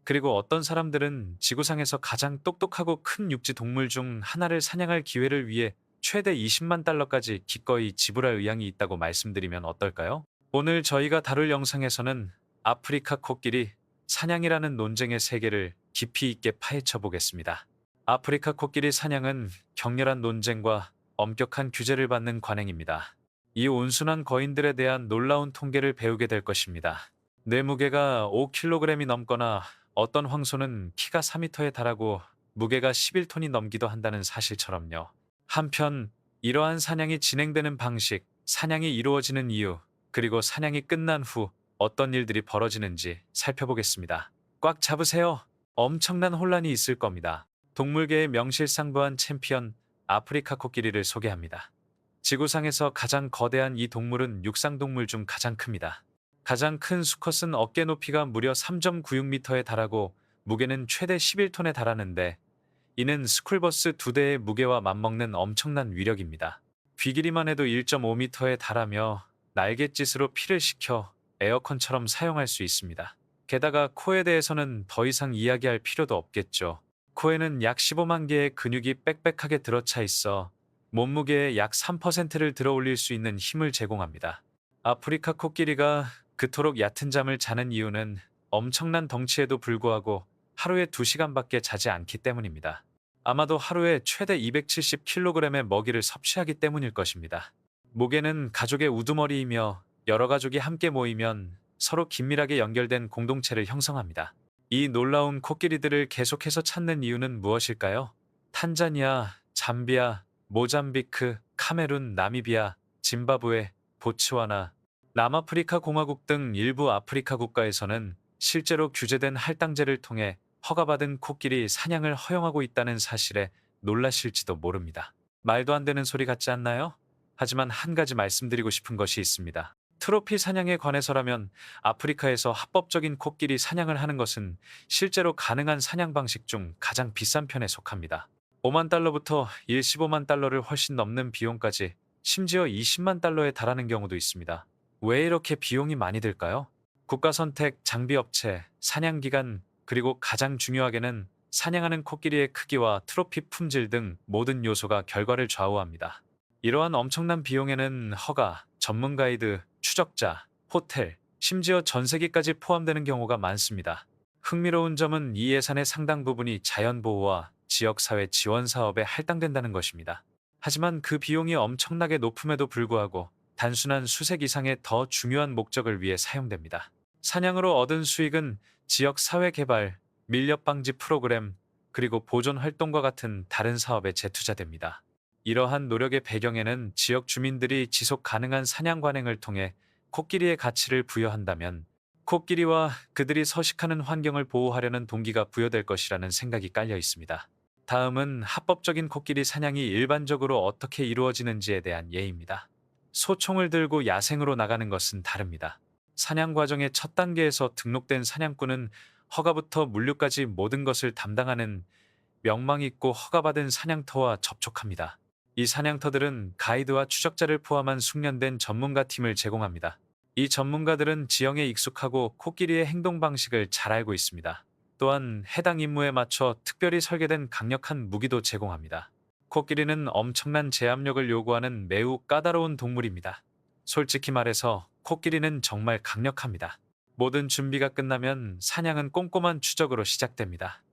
그리고 어떤 사람들은 지구상에서 가장 똑똑하고 큰 육지 동물 중 하나를 사냥할 기회를 위해 최대 20만 달러까지 기꺼이 지불할 의향이 있다고 말씀드리면 어떨까요? 오늘 저희가 다룰 영상에서는 아프리카 코끼리 사냥이라는 논쟁의 세계를 깊이 있게 파헤쳐 보겠습니다. 아프리카 코끼리 사냥은 격렬한 논쟁과 엄격한 규제를 받는 관행입니다. 이 온순한 거인들에 대한 놀라운 통계를 배우게 될 것입니다. 뇌 무게가 5kg이 넘거나 어떤 황소는 키가 4m에 달하고 무게가 11톤이 넘기도 한다는 사실처럼요. 한편 이러한 사냥이 진행되는 방식, 사냥이 이루어지는 이유, 그리고 사냥이 끝난 후 어떤 일들이 벌어지는지 살펴보겠습니다. 꽉 잡으세요. 엄청난 혼란이 있을 겁니다. 동물계의 명실상부한 챔피언 아프리카 코끼리를 소개합니다. 지구상에서 가장 거대한 이 동물은 육상동물 중 가장 큽니다. 가장 큰 수컷은 어깨 높이가 무려 3.96m에 달하고 무게는 최대 11톤에 달하는데 이는 스쿨버스 2대의 무게와 맞먹는 엄청난 위력입니다. 귀 길이만 해도 1.5m에 달하며 날갯짓으로 피를 식혀 에어컨처럼 사용할 수 있습니다. 게다가 코에 대해서는 더 이상 이야기할 필요도 없겠죠. 코에는 약 15만 개의 근육이 빽빽하게 들어차 있어 몸무게의 약 3%를 들어올릴 수 있는 힘을 제공합니다. 아프리카 코끼리가 그토록 얕은 잠을 자는 이유는 엄청난 덩치에도 불구하고 하루에 2시간밖에 자지 않기 때문입니다. 아마도 하루에 최대 270kg의 먹이를 섭취하기 때문일 것입니다. 모개는 가족의 우두머리이며 여러 가족이 함께 모이면 서로 긴밀하게 연결된 공동체를 형성합니다. 이 놀라운 코끼리들을 계속해서 찾는 이유는 무엇일까요? 탄자니아, 잠비아, 모잠비크, 카메룬, 나미비아, 짐바브웨, 보츠와나, 남아프리카 공화국 등 일부 아프리카 국가에서는 실제로 규제된 할당제를 통해 허가받은 코끼리 사냥을 허용하고 있다는 사실에 놀라실지도 모릅니다. 말도 안 되는 소리 같지 않나요? 하지만 한 가지 말씀드리고 싶은 것이 있습니다. 트로피 사냥에 관해서라면 아프리카에서 합법적인 코끼리 사냥을 하는 것은 실제로 가능한 사냥 방식 중 가장 비싼 편에 속합니다. 5만 달러부터 15만 달러를 훨씬 넘는 비용까지 심지어 20만 달러에 달하는 경우도 있습니다. 왜 이렇게 비용이 많이 들까요? 국가 선택, 장비 업체, 사냥 기간, 그리고 가장 중요하게는 사냥하는 코끼리의 크기와 트로피 품질 등 모든 요소가 결과를 좌우합니다. 이러한 엄청난 비용에는 허가, 전문 가이드, 추적자, 호텔, 심지어 전세기까지 포함되는 경우가 많습니다. 흥미로운 점은 이 예산의 상당 부분이 자연보호와 지역사회 지원 사업에 할당된다는 것입니다. 하지만 그 비용이 엄청나게 높음에도 불구하고 단순한 수색 이상의 더 중요한 목적을 위해 사용됩니다. 사냥으로 얻은 수익은 지역 사회 개발, 밀렵 방지 프로그램, 그리고 보존 활동과 같은 다른 사업에 재투자됩니다. 이러한 노력의 배경에는 지역 주민들이 지속 가능한 사냥 관행을 통해 코끼리의 가치를 부여한다면 코끼리와 그들이 서식하는 환경을 보호하려는 동기가 부여될 것이라는 생각이 깔려 있습니다. 다음은 합법적인 코끼리 사냥이 일반적으로 어떻게 이루어지는지에 대한 예입니다. 소총을 들고 야생으로 나가는 것은 다릅니다. 사냥 과정의 첫 단계에서 등록된 사냥꾼은 허가부터 물류까지 모든 것을 담당하는 명망 있고 허가받은 사냥터와 접촉합니다. 이 사냥터들은 가이드와 추적자를 포함한 숙련된 전문가 팀을 제공합니다. 이 전문가들은 지형에 익숙하고 코끼리의 행동 방식을 잘 알고 있습니다. 또한 해당 임무에 맞춰 특별히 설계된 강력한 무기도 제공합니다. 코끼리는 엄청난 제압력을 요구하는 매우 까다로운 동물입니다. 솔직히 말해서 코끼리는 정말 강력합니다. 모든 준비가 끝나면 사냥은 꼼꼼한 추적으로 시작됩니다.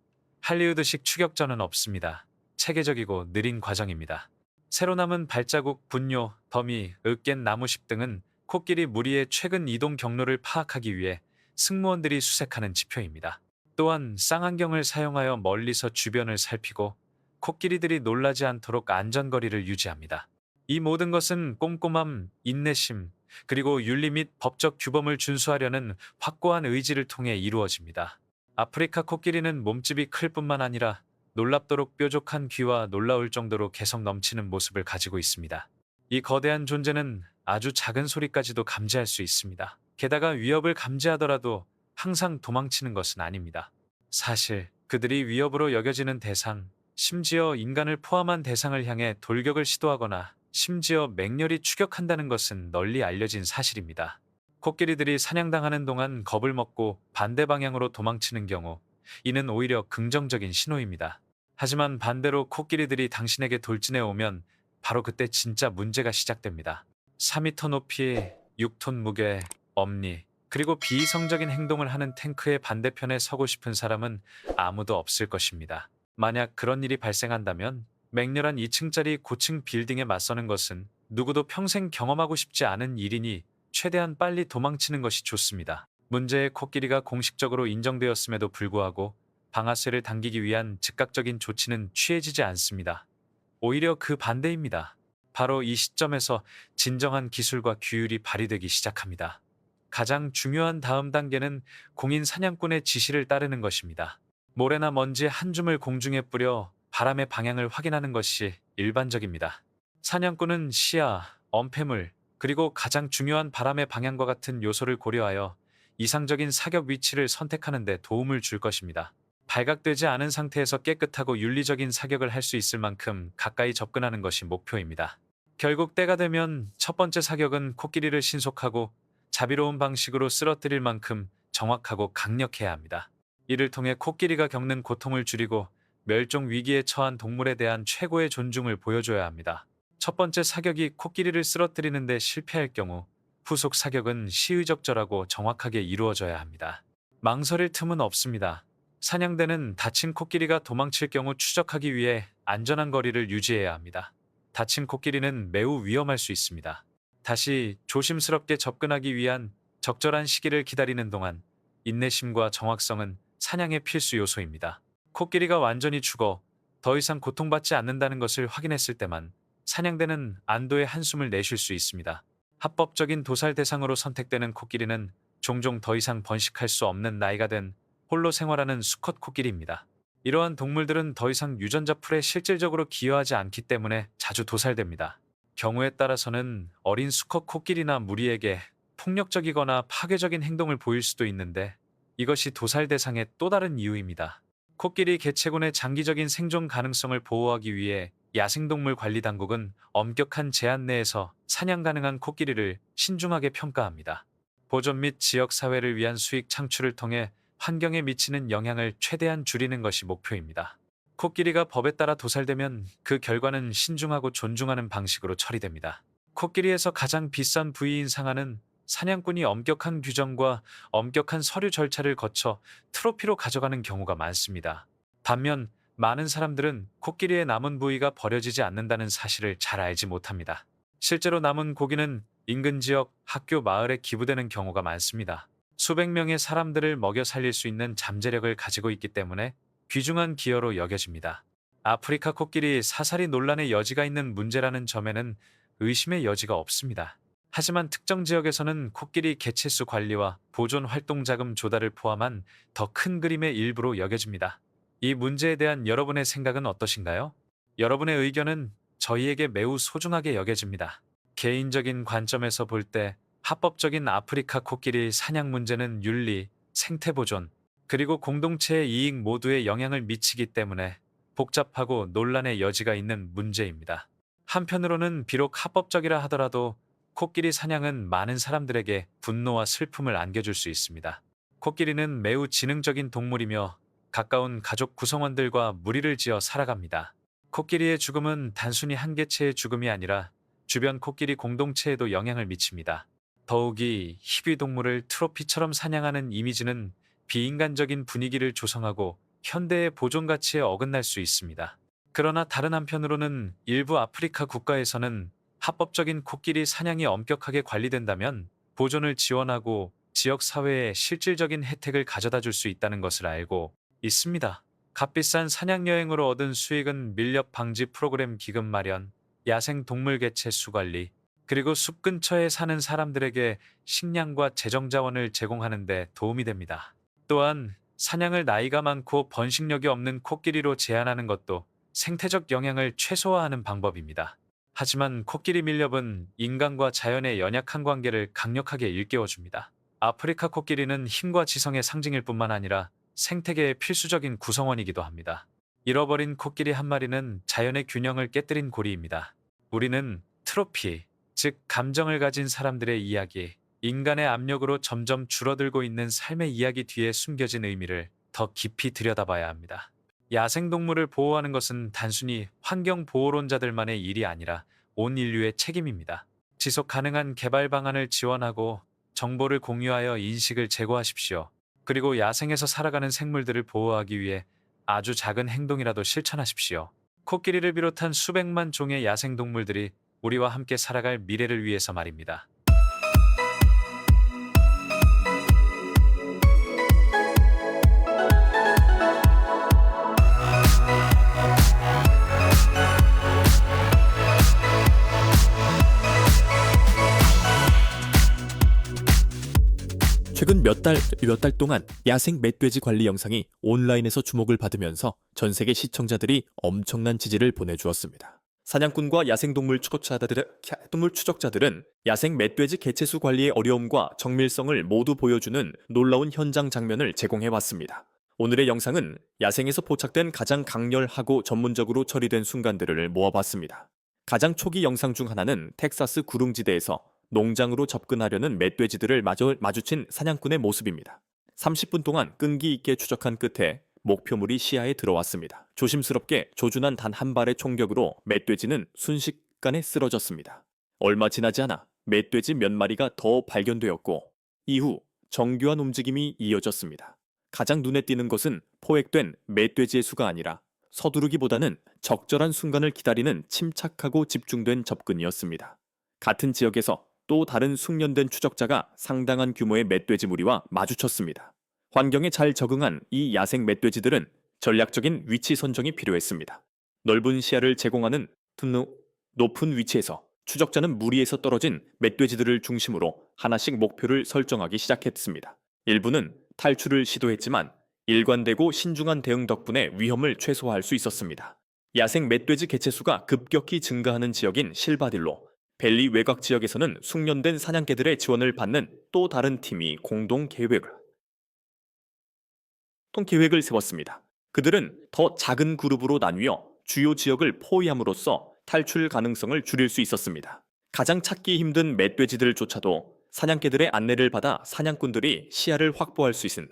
할리우드식 추격전은 없습니다. 체계적이고 느린 과정입니다. 새로 남은 발자국, 분뇨, 더미, 으깬 나무십 등은 코끼리 무리의 최근 이동 경로를 파악하기 위해 승무원들이 수색하는 지표입니다. 또한 쌍안경을 사용하여 멀리서 주변을 살피고 코끼리들이 놀라지 않도록 안전거리를 유지합니다. 이 모든 것은 꼼꼼함, 인내심, 그리고 윤리 및 법적 규범을 준수하려는 확고한 의지를 통해 이루어집니다. 아프리카 코끼리는 몸집이 클 뿐만 아니라 놀랍도록 뾰족한 귀와 놀라울 정도로 개성 넘치는 모습을 가지고 있습니다. 이 거대한 존재는 아주 작은 소리까지도 감지할 수 있습니다. 게다가 위협을 감지하더라도 항상 도망치는 것은 아닙니다. 사실 그들이 위협으로 여겨지는 대상, 심지어 인간을 포함한 대상을 향해 돌격을 시도하거나 심지어 맹렬히 추격한다는 것은 널리 알려진 사실입니다. 코끼리들이 사냥당하는 동안 겁을 먹고 반대 방향으로 도망치는 경우 이는 오히려 긍정적인 신호입니다. 하지만 반대로 코끼리들이 당신에게 돌진해 오면 바로 그때 진짜 문제가 시작됩니다. 4m 높이, 6톤 무게, 엄니, 그리고 비이성적인 행동을 하는 탱크의 반대편에 서고 싶은 사람은 아무도 없을 것입니다. 만약 그런 일이 발생한다면 맹렬한 2층짜리 고층 빌딩에 맞서는 것은 누구도 평생 경험하고 싶지 않은 일이니 최대한 빨리 도망치는 것이 좋습니다. 문제의 코끼리가 공식적으로 인정되었음에도 불구하고 방아쇠를 당기기 위한 즉각적인 조치는 취해지지 않습니다. 오히려 그 반대입니다. 바로 이 시점에서 진정한 기술과 규율이 발휘되기 시작합니다. 가장 중요한 다음 단계는 공인 사냥꾼의 지시를 따르는 것입니다. 모래나 먼지 한 줌을 공중에 뿌려 바람의 방향을 확인하는 것이 일반적입니다. 사냥꾼은 시야, 엄폐물, 그리고 가장 중요한 바람의 방향과 같은 요소를 고려하여 이상적인 사격 위치를 선택하는 데 도움을 줄 것입니다. 발각되지 않은 상태에서 깨끗하고 윤리적인 사격을 할 수 있을 만큼 가까이 접근하는 것이 목표입니다. 결국 때가 되면 첫 번째 사격은 코끼리를 신속하고 자비로운 방식으로 쓰러뜨릴 만큼 정확하고 강력해야 합니다. 이를 통해 코끼리가 겪는 고통을 줄이고 멸종 위기에 처한 동물에 대한 최고의 존중을 보여줘야 합니다. 첫 번째 사격이 코끼리를 쓰러뜨리는 데 실패할 경우 후속 사격은 시의적절하고 정확하게 이루어져야 합니다. 망설일 틈은 없습니다. 사냥대는 다친 코끼리가 도망칠 경우 추적하기 위해 안전한 거리를 유지해야 합니다. 다친 코끼리는 매우 위험할 수 있습니다. 다시 조심스럽게 접근하기 위한 적절한 시기를 기다리는 동안 인내심과 정확성은 사냥의 필수 요소입니다. 코끼리가 완전히 죽어 더 이상 고통받지 않는다는 것을 확인했을 때만 사냥대는 안도의 한숨을 내쉴 수 있습니다. 합법적인 도살 대상으로 선택되는 코끼리는 종종 더 이상 번식할 수 없는 나이가 된 홀로 생활하는 수컷 코끼리입니다. 이러한 동물들은 더 이상 유전자 풀에 실질적으로 기여하지 않기 때문에 자주 도살됩니다. 경우에 따라서는 어린 수컷 코끼리나 무리에게 폭력적이거나 파괴적인 행동을 보일 수도 있는데 이것이 도살 대상의 또 다른 이유입니다. 코끼리 개체군의 장기적인 생존 가능성을 보호하기 위해 야생동물 관리당국은 엄격한 제한 내에서 사냥 가능한 코끼리를 신중하게 평가합니다. 보존 및 지역사회를 위한 수익 창출을 통해 환경에 미치는 영향을 최대한 줄이는 것이 목표입니다. 코끼리가 법에 따라 도살되면 그 결과는 신중하고 존중하는 방식으로 처리됩니다. 코끼리에서 가장 비싼 부위인 상아는 사냥꾼이 엄격한 규정과 엄격한 서류 절차를 거쳐 트로피로 가져가는 경우가 많습니다. 반면 많은 사람들은 코끼리의 남은 부위가 버려지지 않는다는 사실을 잘 알지 못합니다. 실제로 남은 고기는 인근 지역, 학교, 마을에 기부되는 경우가 많습니다. 수백 명의 사람들을 먹여 살릴 수 있는 잠재력을 가지고 있기 때문에 귀중한 기여로 여겨집니다. 아프리카 코끼리 사살이 논란의 여지가 있는 문제라는 점에는 의심의 여지가 없습니다. 하지만 특정 지역에서는 코끼리 개체수 관리와 보존 활동 자금 조달을 포함한 더 큰 그림의 일부로 여겨집니다. 이 문제에 대한 여러분의 생각은 어떠신가요? 여러분의 의견은 저희에게 매우 소중하게 여겨집니다. 개인적인 관점에서 볼 때 합법적인 아프리카 코끼리 사냥 문제는 윤리, 생태 보존, 그리고 공동체의 이익 모두에 영향을 미치기 때문에 복잡하고 논란의 여지가 있는 문제입니다. 한편으로는 비록 합법적이라 하더라도 코끼리 사냥은 많은 사람들에게 분노와 슬픔을 안겨줄 수 있습니다. 코끼리는 매우 지능적인 동물이며 가까운 가족 구성원들과 무리를 지어 살아갑니다. 코끼리의 죽음은 단순히 한 개체의 죽음이 아니라 주변 코끼리 공동체에도 영향을 미칩니다. 더욱이 희귀 동물을 트로피처럼 사냥하는 이미지는 비인간적인 분위기를 조성하고 현대의 보존 가치에 어긋날 수 있습니다. 그러나 다른 한편으로는 일부 아프리카 국가에서는 합법적인 코끼리 사냥이 엄격하게 관리된다면 보존을 지원하고 지역 사회에 실질적인 혜택을 가져다 줄 수 있다는 것을 알고 있습니다. 값비싼 사냥 여행으로 얻은 수익은 밀렵 방지 프로그램 기금 마련, 야생 동물 개체 수 관리, 그리고 숲 근처에 사는 사람들에게 식량과 재정 자원을 제공하는 데 도움이 됩니다. 또한 사냥을 나이가 많고 번식력이 없는 코끼리로 제한하는 것도 생태적 영향을 최소화하는 방법입니다. 하지만 코끼리 밀렵은 인간과 자연의 연약한 관계를 강력하게 일깨워줍니다. 아프리카 코끼리는 힘과 지성의 상징일 뿐만 아니라 생태계의 필수적인 구성원이기도 합니다. 잃어버린 코끼리 한 마리는 자연의 균형을 깨뜨린 고리입니다. 우리는 트로피, 즉 감정을 가진 사람들의 이야기, 인간의 압력으로 점점 줄어들고 있는 삶의 이야기 뒤에 숨겨진 의미를 더 깊이 들여다봐야 합니다. 야생동물을 보호하는 것은 단순히 환경보호론자들만의 일이 아니라 온 인류의 책임입니다. 지속 가능한 개발 방안을 지원하고 정보를 공유하여 인식을 제고하십시오. 그리고 야생에서 살아가는 생물들을 보호하기 위해 아주 작은 행동이라도 실천하십시오. 코끼리를 비롯한 수백만 종의 야생동물들이 우리와 함께 살아갈 미래를 위해서 말입니다. 최근 몇 달 동안 야생 멧돼지 관리 영상이 온라인에서 주목을 받으면서 전 세계 시청자들이 엄청난 지지를 보내주었습니다. 사냥꾼과 야생동물 추적자들은 야생 멧돼지 개체수 관리의 어려움과 정밀성을 모두 보여주는 놀라운 현장 장면을 제공해왔습니다. 오늘의 영상은 야생에서 포착된 가장 강렬하고 전문적으로 처리된 순간들을 모아봤습니다. 가장 초기 영상 중 하나는 텍사스 구릉지대에서 농장으로 접근하려는 멧돼지들을 마주친 사냥꾼의 모습입니다. 30분 동안 끈기 있게 추적한 끝에 목표물이 시야에 들어왔습니다. 조심스럽게 조준한 단 한 발의 총격으로 멧돼지는 순식간에 쓰러졌습니다. 얼마 지나지 않아 멧돼지 몇 마리가 더 발견되었고 이후 정교한 움직임이 이어졌습니다. 가장 눈에 띄는 것은 포획된 멧돼지의 수가 아니라 서두르기보다는 적절한 순간을 기다리는 침착하고 집중된 접근이었습니다. 같은 지역에서 또 다른 숙련된 추적자가 상당한 규모의 멧돼지 무리와 마주쳤습니다. 환경에 잘 적응한 이 야생 멧돼지들은 전략적인 위치 선정이 필요했습니다. 넓은 시야를 제공하는 높은 위치에서 추적자는 무리에서 떨어진 멧돼지들을 중심으로 하나씩 목표를 설정하기 시작했습니다. 일부는 탈출을 시도했지만 일관되고 신중한 대응 덕분에 위험을 최소화할 수 있었습니다. 야생 멧돼지 개체수가 급격히 증가하는 지역인 실바딜로 밸리 외곽 지역에서는 숙련된 사냥개들의 지원을 받는 또 다른 팀이 공동 계획을 세웠습니다. 그들은 더 작은 그룹으로 나뉘어 주요 지역을 포위함으로써 탈출 가능성을 줄일 수 있었습니다. 가장 찾기 힘든 멧돼지들조차도 사냥개들의 안내를 받아 사냥꾼들이 시야를 확보할 수 있는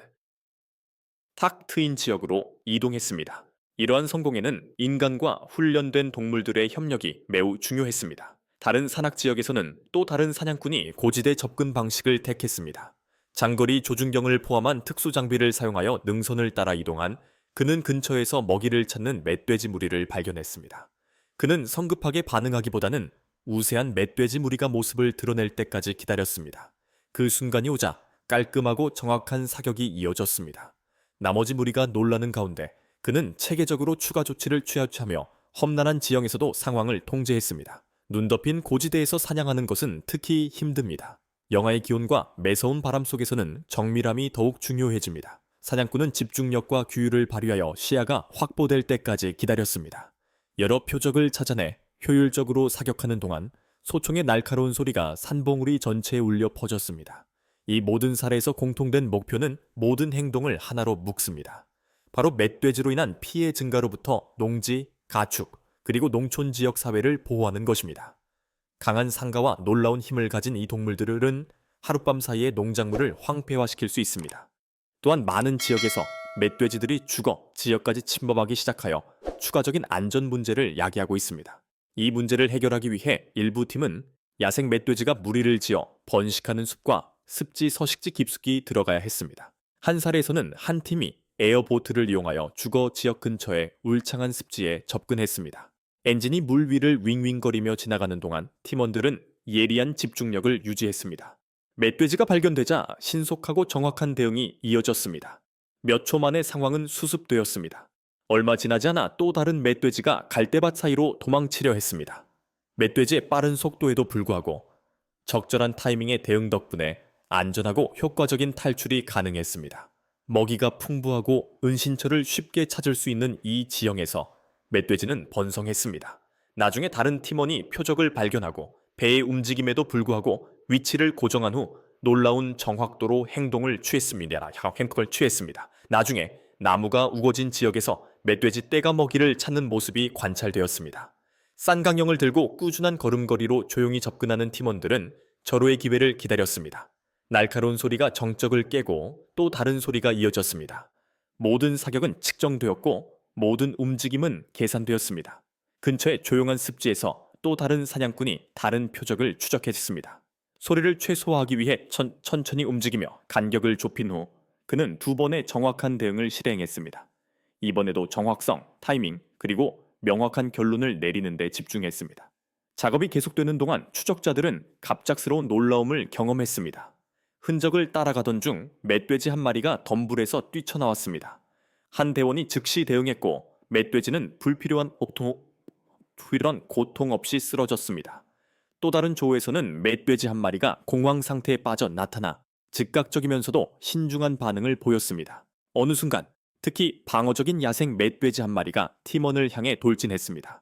탁 트인 지역으로 이동했습니다. 이러한 성공에는 인간과 훈련된 동물들의 협력이 매우 중요했습니다. 다른 산악 지역에서는 또 다른 사냥꾼이 고지대 접근 방식을 택했습니다. 장거리 조준경을 포함한 특수 장비를 사용하여 능선을 따라 이동한 그는 근처에서 먹이를 찾는 멧돼지 무리를 발견했습니다. 그는 성급하게 반응하기보다는 우세한 멧돼지 무리가 모습을 드러낼 때까지 기다렸습니다. 그 순간이 오자 깔끔하고 정확한 사격이 이어졌습니다. 나머지 무리가 놀라는 가운데 그는 체계적으로 추가 조치를 취하며 험난한 지형에서도 상황을 통제했습니다. 눈 덮인 고지대에서 사냥하는 것은 특히 힘듭니다. 영하의 기온과 매서운 바람 속에서는 정밀함이 더욱 중요해집니다. 사냥꾼은 집중력과 규율을 발휘하여 시야가 확보될 때까지 기다렸습니다. 여러 표적을 찾아내 효율적으로 사격하는 동안 소총의 날카로운 소리가 산봉우리 전체에 울려 퍼졌습니다. 이 모든 사례에서 공통된 목표는 모든 행동을 하나로 묶습니다. 바로 멧돼지로 인한 피해 증가로부터 농지, 가축, 그리고 농촌 지역 사회를 보호하는 것입니다. 강한 상가와 놀라운 힘을 가진 이 동물들은 하룻밤 사이에 농작물을 황폐화시킬 수 있습니다. 또한 많은 지역에서 멧돼지들이 죽어 지역까지 침범하기 시작하여 추가적인 안전 문제를 야기하고 있습니다. 이 문제를 해결하기 위해 일부 팀은 야생 멧돼지가 무리를 지어 번식하는 숲과 습지 서식지 깊숙이 들어가야 했습니다. 한 사례에서는 한 팀이 에어보트를 이용하여 주거 지역 근처의 울창한 습지에 접근했습니다. 엔진이 물 위를 윙윙거리며 지나가는 동안 팀원들은 예리한 집중력을 유지했습니다. 멧돼지가 발견되자 신속하고 정확한 대응이 이어졌습니다. 몇 초 만에 상황은 수습되었습니다. 얼마 지나지 않아 또 다른 멧돼지가 갈대밭 사이로 도망치려 했습니다. 멧돼지의 빠른 속도에도 불구하고 적절한 타이밍의 대응 덕분에 안전하고 효과적인 탈출이 가능했습니다. 먹이가 풍부하고 은신처를 쉽게 찾을 수 있는 이 지형에서 멧돼지는 번성했습니다. 나중에 다른 팀원이 표적을 발견하고 배의 움직임에도 불구하고 위치를 고정한 후 놀라운 정확도로 행동을 취했습니다. 나중에 나무가 우거진 지역에서 멧돼지 떼가 먹이를 찾는 모습이 관찰되었습니다. 쌍강령을 들고 꾸준한 걸음걸이로 조용히 접근하는 팀원들은 절호의 기회를 기다렸습니다. 날카로운 소리가 정적을 깨고 또 다른 소리가 이어졌습니다. 모든 사격은 측정되었고 모든 움직임은 계산되었습니다. 근처의 조용한 습지에서 또 다른 사냥꾼이 다른 표적을 추적했습니다. 소리를 최소화하기 위해 천천히 움직이며 간격을 좁힌 후 그는 두 번의 정확한 대응을 실행했습니다. 이번에도 정확성, 타이밍, 그리고 명확한 결론을 내리는 데 집중했습니다. 작업이 계속되는 동안 추적자들은 갑작스러운 놀라움을 경험했습니다. 흔적을 따라가던 중 멧돼지 한 마리가 덤불에서 뛰쳐나왔습니다. 한 대원이 즉시 대응했고 멧돼지는 불필요한 고통 없이 쓰러졌습니다. 또 다른 조에서는 멧돼지 한 마리가 공황 상태에 빠져 나타나 즉각적이면서도 신중한 반응을 보였습니다. 어느 순간 특히 방어적인 야생 멧돼지 한 마리가 팀원을 향해 돌진했습니다.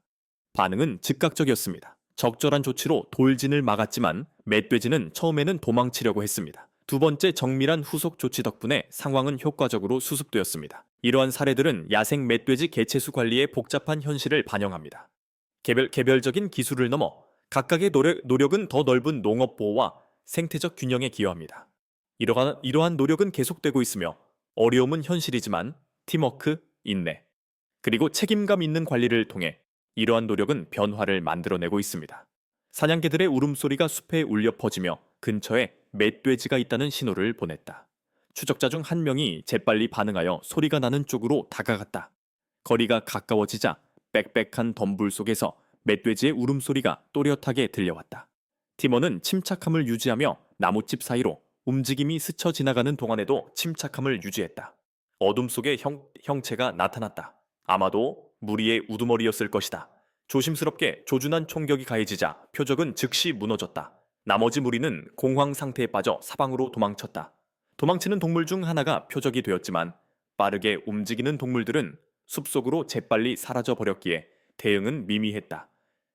반응은 즉각적이었습니다. 적절한 조치로 돌진을 막았지만 멧돼지는 처음에는 도망치려고 했습니다. 두 번째 정밀한 후속 조치 덕분에 상황은 효과적으로 수습되었습니다. 이러한 사례들은 야생 멧돼지 개체수 관리의 복잡한 현실을 반영합니다. 개별적인 기술을 넘어 각각의 노력은 더 넓은 농업 보호와 생태적 균형에 기여합니다. 이러한 노력은 계속되고 있으며 어려움은 현실이지만 팀워크, 인내, 그리고 책임감 있는 관리를 통해 이러한 노력은 변화를 만들어내고 있습니다. 사냥개들의 울음소리가 숲에 울려 퍼지며 근처에 멧돼지가 있다는 신호를 보냈다. 추적자 중 한 명이 재빨리 반응하여 소리가 나는 쪽으로 다가갔다. 거리가 가까워지자 빽빽한 덤불 속에서 멧돼지의 울음소리가 또렷하게 들려왔다. 팀원은 침착함을 유지하며 나뭇집 사이로 움직임이 스쳐 지나가는 동안에도 침착함을 유지했다. 어둠 속에 형체가 나타났다. 아마도 무리의 우두머리였을 것이다. 조심스럽게 조준한 총격이 가해지자 표적은 즉시 무너졌다. 나머지 무리는 공황 상태에 빠져 사방으로 도망쳤다. 도망치는 동물 중 하나가 표적이 되었지만 빠르게 움직이는 동물들은 숲속으로 재빨리 사라져 버렸기에 대응은 미미했다.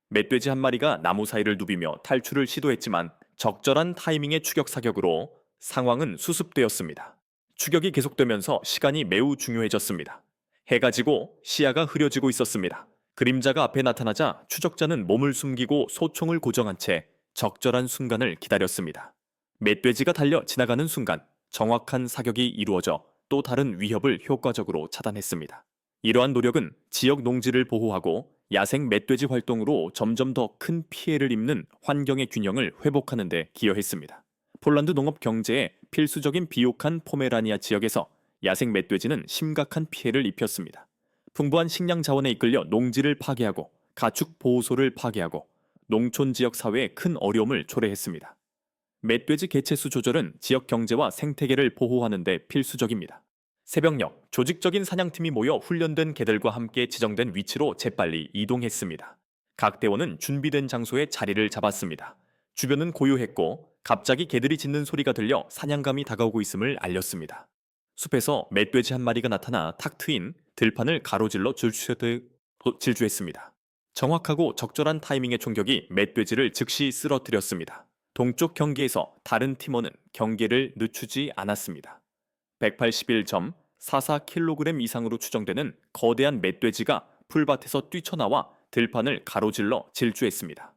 멧돼지 한 마리가 나무 사이를 누비며 탈출을 시도했지만 적절한 타이밍의 추격 사격으로 상황은 수습되었습니다. 추격이 계속되면서 시간이 매우 중요해졌습니다. 해가 지고 시야가 흐려지고 있었습니다. 그림자가 앞에 나타나자 추적자는 몸을 숨기고 소총을 고정한 채 적절한 순간을 기다렸습니다. 멧돼지가 달려 지나가는 순간 정확한 사격이 이루어져 또 다른 위협을 효과적으로 차단했습니다. 이러한 노력은 지역 농지를 보호하고 야생 멧돼지 활동으로 점점 더 큰 피해를 입는 환경의 균형을 회복하는 데 기여했습니다. 폴란드 농업 경제에 필수적인 비옥한 포메라니아 지역에서 야생 멧돼지는 심각한 피해를 입혔습니다. 풍부한 식량 자원에 이끌려 농지를 파괴하고 가축 보호소를 파괴하고 농촌 지역 사회에 큰 어려움을 초래했습니다. 멧돼지 개체수 조절은 지역 경제와 생태계를 보호하는 데 필수적입니다. 새벽녘 조직적인 사냥팀이 모여 훈련된 개들과 함께 지정된 위치로 재빨리 이동했습니다. 각 대원은 준비된 장소에 자리를 잡았습니다. 주변은 고요했고 갑자기 개들이 짖는 소리가 들려 사냥감이 다가오고 있음을 알렸습니다. 숲에서 멧돼지 한 마리가 나타나 탁 트인 들판을 가로질러 질주했습니다. 정확하고 적절한 타이밍의 총격이 멧돼지를 즉시 쓰러뜨렸습니다. 동쪽 경계에서 다른 팀원은 경계를 늦추지 않았습니다. 181.44kg 이상으로 추정되는 거대한 멧돼지가 풀밭에서 뛰쳐나와 들판을 가로질러 질주했습니다.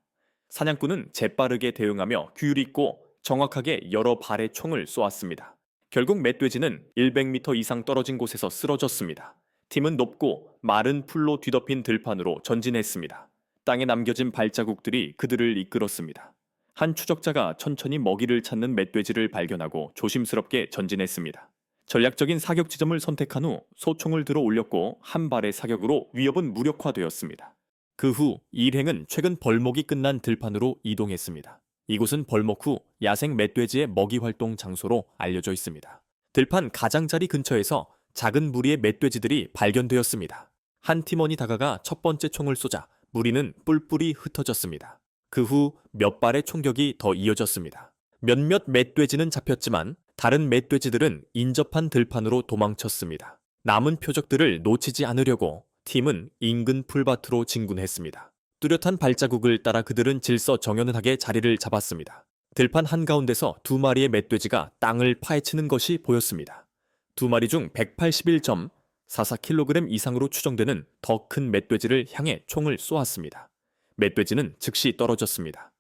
사냥꾼은 재빠르게 대응하며 규율 있고 정확하게 여러 발의 총을 쏘았습니다. 결국 멧돼지는 100m 이상 떨어진 곳에서 쓰러졌습니다. 팀은 높고 마른 풀로 뒤덮인 들판으로 전진했습니다. 땅에 남겨진 발자국들이 그들을 이끌었습니다. 한 추적자가 천천히 먹이를 찾는 멧돼지를 발견하고 조심스럽게 전진했습니다. 전략적인 사격 지점을 선택한 후 소총을 들어 올렸고 한 발의 사격으로 위협은 무력화되었습니다. 그 후 일행은 최근 벌목이 끝난 들판으로 이동했습니다. 이곳은 벌목 후 야생 멧돼지의 먹이 활동 장소로 알려져 있습니다. 들판 가장자리 근처에서 작은 무리의 멧돼지들이 발견되었습니다. 한 팀원이 다가가 첫 번째 총을 쏘자 무리는 뿔뿔이 흩어졌습니다. 그 후 몇 발의 총격이 더 이어졌습니다. 몇몇 멧돼지는 잡혔지만 다른 멧돼지들은 인접한 들판으로 도망쳤습니다. 남은 표적들을 놓치지 않으려고 팀은 인근 풀밭으로 진군했습니다. 뚜렷한 발자국을 따라 그들은 질서정연하게 자리를 잡았습니다. 들판 한가운데서 두 마리의 멧돼지가 땅을 파헤치는 것이 보였습니다. 두 마리 중 181.44kg 이상으로 추정되는 더 큰 멧돼지를 향해 총을 쏘았습니다. 멧돼지는 즉시 떨어졌습니다.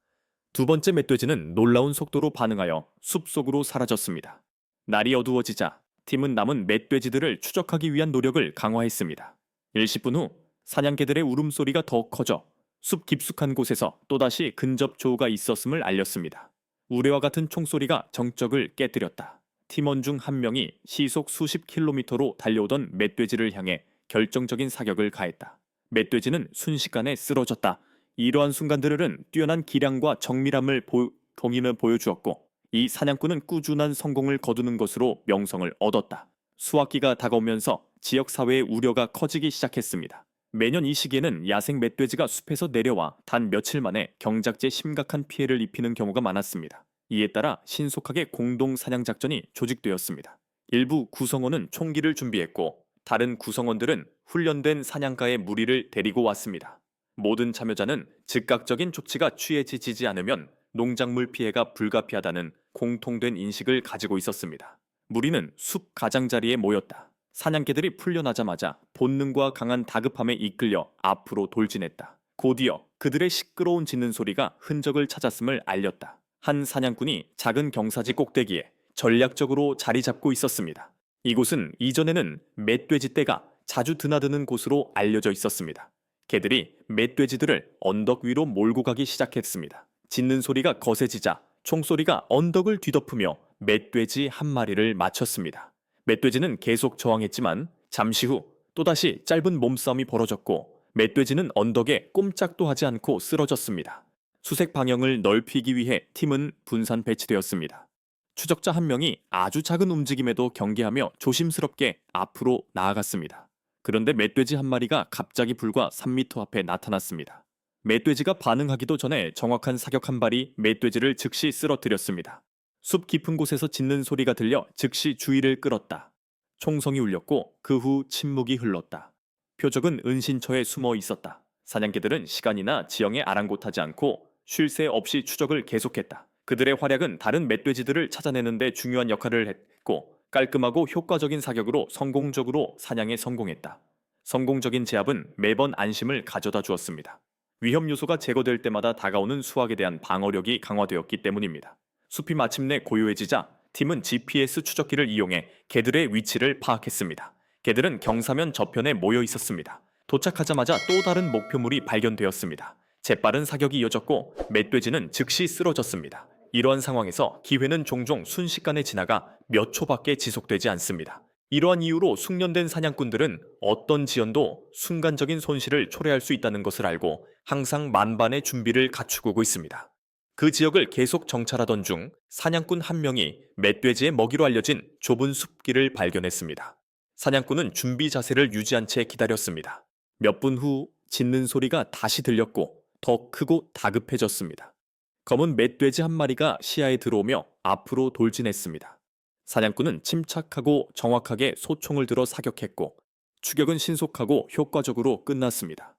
두 번째 멧돼지는 놀라운 속도로 반응하여 숲속으로 사라졌습니다. 날이 어두워지자 팀은 남은 멧돼지들을 추적하기 위한 노력을 강화했습니다. 10분 후 사냥개들의 울음소리가 더 커져 숲 깊숙한 곳에서 또다시 근접 조우가 있었음을 알렸습니다. 우레와 같은 총소리가 정적을 깨뜨렸다. 팀원 중 한 명이 시속 수십 킬로미터로 달려오던 멧돼지를 향해 결정적인 사격을 가했다. 멧돼지는 순식간에 쓰러졌다. 이러한 순간들은 뛰어난 기량과 정밀함을 동의는 보여주었고 이 사냥꾼은 꾸준한 성공을 거두는 것으로 명성을 얻었다. 수확기가 다가오면서 지역사회의 우려가 커지기 시작했습니다. 매년 이 시기에는 야생 멧돼지가 숲에서 내려와 단 며칠 만에 경작지에 심각한 피해를 입히는 경우가 많았습니다. 이에 따라 신속하게 공동 사냥 작전이 조직되었습니다. 일부 구성원은 총기를 준비했고 다른 구성원들은 훈련된 사냥가의 무리를 데리고 왔습니다. 모든 참여자는 즉각적인 조치가 취해지지 않으면 농작물 피해가 불가피하다는 공통된 인식을 가지고 있었습니다. 무리는 숲 가장자리에 모였다. 사냥개들이 풀려나자마자 본능과 강한 다급함에 이끌려 앞으로 돌진했다. 곧이어 그들의 시끄러운 짖는 소리가 흔적을 찾았음을 알렸다. 한 사냥꾼이 작은 경사지 꼭대기에 전략적으로 자리 잡고 있었습니다. 이곳은 이전에는 멧돼지 떼가 자주 드나드는 곳으로 알려져 있었습니다. 개들이 멧돼지들을 언덕 위로 몰고 가기 시작했습니다. 짖는 소리가 거세지자 총소리가 언덕을 뒤덮으며 멧돼지 한 마리를 맞췄습니다. 멧돼지는 계속 저항했지만 잠시 후 또다시 짧은 몸싸움이 벌어졌고 멧돼지는 언덕에 꼼짝도 하지 않고 쓰러졌습니다. 수색 방향을 넓히기 위해 팀은 분산 배치되었습니다. 추적자 한 명이 아주 작은 움직임에도 경계하며 조심스럽게 앞으로 나아갔습니다. 그런데 멧돼지 한 마리가 갑자기 불과 3m 앞에 나타났습니다. 멧돼지가 반응하기도 전에 정확한 사격 한 발이 멧돼지를 즉시 쓰러뜨렸습니다. 숲 깊은 곳에서 짖는 소리가 들려 즉시 주의를 끌었다. 총성이 울렸고 그 후 침묵이 흘렀다. 표적은 은신처에 숨어 있었다. 사냥개들은 시간이나 지형에 아랑곳하지 않고 쉴 새 없이 추적을 계속했다. 그들의 활약은 다른 멧돼지들을 찾아내는 데 중요한 역할을 했고 깔끔하고 효과적인 사격으로 성공적으로 사냥에 성공했다. 성공적인 제압은 매번 안심을 가져다 주었습니다. 위험 요소가 제거될 때마다 다가오는 수확에 대한 방어력이 강화되었기 때문입니다. 숲이 마침내 고요해지자 팀은 GPS 추적기를 이용해 개들의 위치를 파악했습니다. 개들은 경사면 저편에 모여 있었습니다. 도착하자마자 또 다른 목표물이 발견되었습니다. 재빠른 사격이 이어졌고 멧돼지는 즉시 쓰러졌습니다. 이러한 상황에서 기회는 종종 순식간에 지나가 몇 초밖에 지속되지 않습니다. 이러한 이유로 숙련된 사냥꾼들은 어떤 지연도 순간적인 손실을 초래할 수 있다는 것을 알고 항상 만반의 준비를 갖추고 있습니다. 그 지역을 계속 정찰하던 중 사냥꾼 한 명이 멧돼지의 먹이로 알려진 좁은 숲길을 발견했습니다. 사냥꾼은 준비 자세를 유지한 채 기다렸습니다. 몇 분 후 짖는 소리가 다시 들렸고 더 크고 다급해졌습니다. 검은 멧돼지 한 마리가 시야에 들어오며 앞으로 돌진했습니다. 사냥꾼은 침착하고 정확하게 소총을 들어 사격했고 추격은 신속하고 효과적으로 끝났습니다.